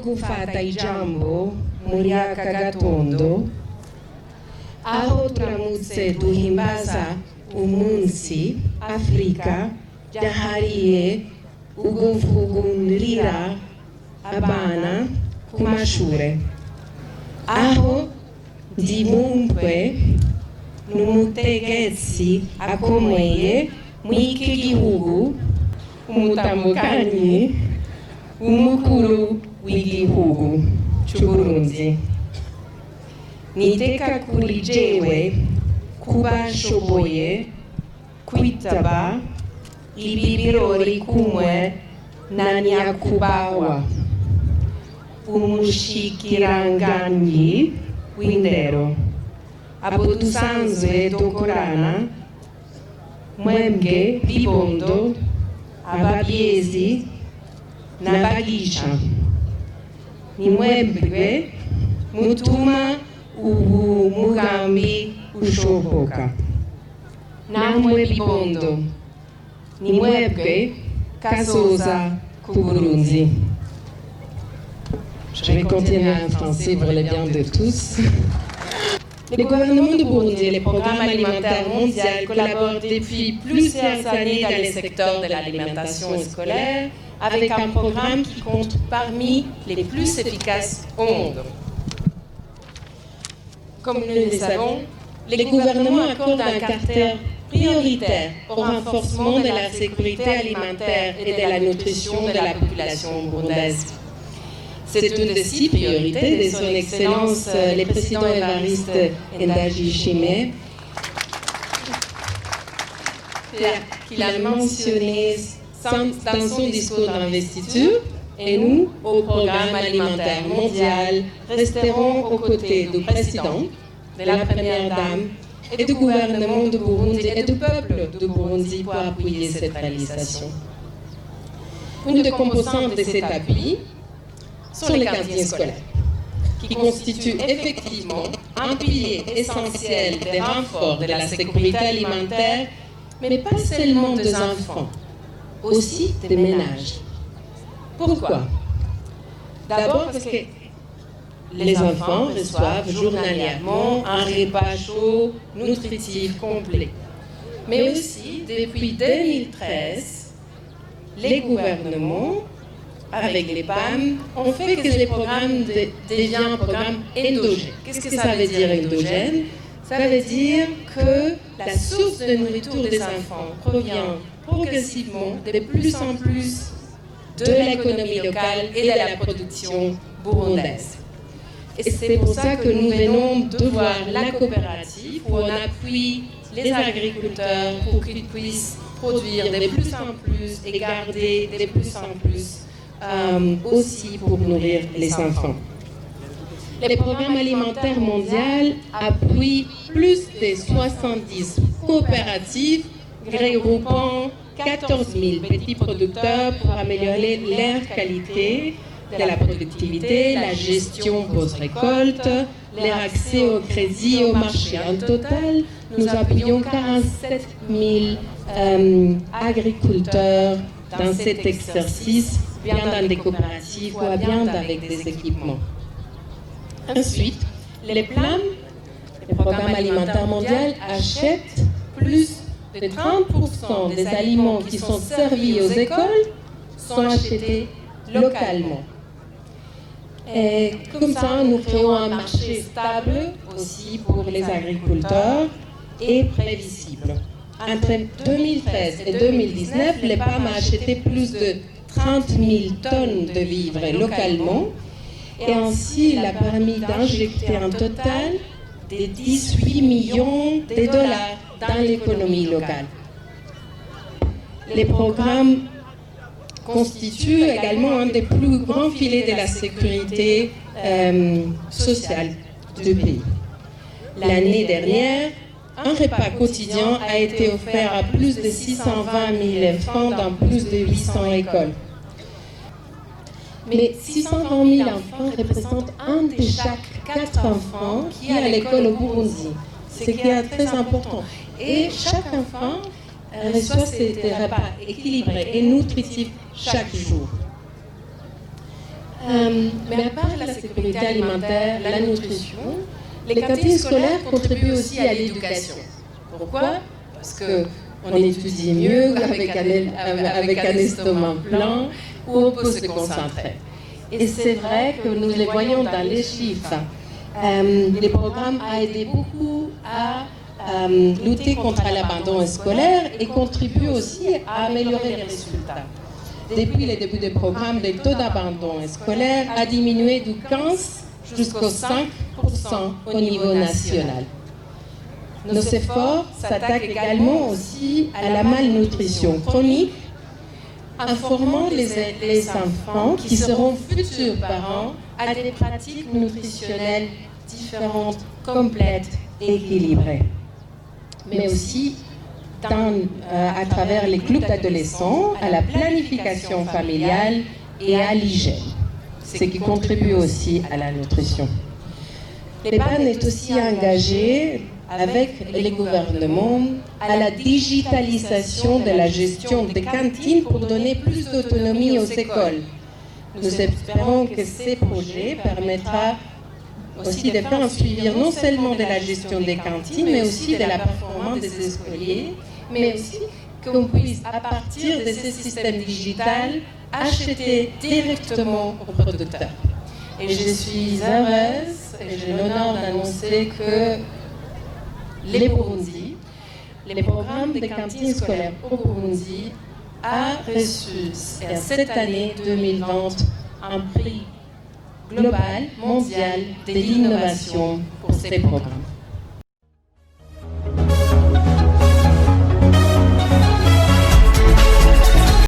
kufata ijambo mu myaka gatondo aho turamutse duhimbaza umunsi Afrika yahariye ugufungurira abana ku mashure, aho Ndimumbwe n'umutegetsi akomeye mw'iki gihugu, umutambukanyi w'umukuru w'igihugu c'Uburundi. Niteka kuri jewe kuba nshoboye kwitaba ibi birori kumwe na nyakubahwa umushikiranganji w'indero, abo dusanzwe dukorana, mwebwe bibondo, abavyezi n'abagisha. Ni mwebwe mutuma ubu mugambi ushoboka. Namwe bibondo, ni mwebwe kazoza ku Burundi. Je vais continuer en français pour le bien de tous. Le gouvernement du Burundi et le programme alimentaire mondial collaborent depuis plusieurs années dans le secteur de l'alimentation scolaire avec un programme qui compte parmi les plus efficaces au monde. Comme nous le savons, les gouvernements accordent un caractère prioritaire au renforcement de la sécurité alimentaire et de la nutrition de la population burundaise. C'est une des 6 priorités de son Excellence le Président Évariste Ndayishimiye qu'il a mentionné dans son discours d'investiture. Et nous, au Programme alimentaire mondial, resterons aux côtés du Président, de la Première Dame et du gouvernement du Burundi et du peuple du Burundi pour appuyer cette réalisation. Une des composantes de cet appui sont les cantines scolaires, qui constituent effectivement un pilier essentiel des renforts de la sécurité alimentaire, mais pas seulement des enfants, aussi des ménages. Pourquoi? D'abord parce que les enfants reçoivent journalièrement un repas chaud, nutritif, complet. Mais aussi, depuis 2013, les gouvernements, avec les PAM, ont fait que les programmes deviennent un programme endogène. Qu'est-ce que ça veut dire endogène? Ça veut dire que la source de nourriture des enfants provient progressivement de plus en plus de l'économie locale et de la production burundaise. Et c'est pour ça que nous venons de voir la coopérative où on appuie les agriculteurs pour qu'ils puissent produire de plus en plus et garder de plus en plus aussi pour nourrir les enfants. Le programme alimentaire mondial appuie plus de 70 coopératives regroupant 14 000 petits producteurs pour améliorer leur qualité de la productivité, la gestion post-récolte, leur accès au crédit et au marché. En total, nous appuyons 47 000 agriculteurs dans cet exercice, bien dans des coopératives ou bien avec des équipements. Ensuite, les PLAM, le Programme alimentaire mondial, achètent plus de 30% des aliments qui sont servis aux écoles sont achetés localement. Et comme ça, nous créons un marché stable aussi pour les agriculteurs et prévisible. Entre 2013 et 2019, les PAM a acheté plus de 30 000 tonnes de vivres localement et ainsi il a permis d'injecter un total de 18 millions de dollars dans l'économie locale. Les programmes constituent également un des plus grands filets de la sécurité sociale du pays. L'année dernière, un repas quotidien a été offert à plus de 620 000 enfants dans plus de 800 écoles. Mais 620 000 enfants représentent un de chaque 4 enfants qui est à l'école au Burundi, ce qui est très important. Et chaque enfant reçoit ces repas équilibrés et nutritifs chaque jour. Mais à part la sécurité alimentaire, la nutrition, les cantines scolaires contribuent aussi à l'éducation. Pourquoi? Parce qu'on étudie mieux avec un estomac plein où on peut se concentrer. Et c'est vrai que nous les voyons dans les chiffres. Les programmes ont aidé beaucoup à lutter contre l'abandon scolaire et contribuent aussi à améliorer les résultats. Depuis le début du programme, le taux d'abandon scolaire a diminué de 15 jusqu'au 5% au niveau national. Nos efforts s'attaquent également aussi à la malnutrition chronique, informant les enfants qui seront futurs parents à des pratiques nutritionnelles différentes, complètes et équilibrées. Mais aussi à travers les clubs d'adolescents, à la planification familiale et à l'hygiène, ce qui contribue aussi à la nutrition. L'EPAN est aussi engagé avec les gouvernements à la digitalisation de la gestion des cantines pour donner plus d'autonomie aux écoles. Nous espérons que ces projets permettront aussi de faire un suivi non seulement de la gestion des cantines, mais aussi de la performance des scolaires, mais aussi qu'on puisse, à partir de ces systèmes digitaux, acheter directement aux producteurs. Et je suis heureuse et j'ai l'honneur d'annoncer que le programme de cantines scolaires au Burundi a reçu cette année 2020 un prix global, mondial de l'innovation pour ces programmes.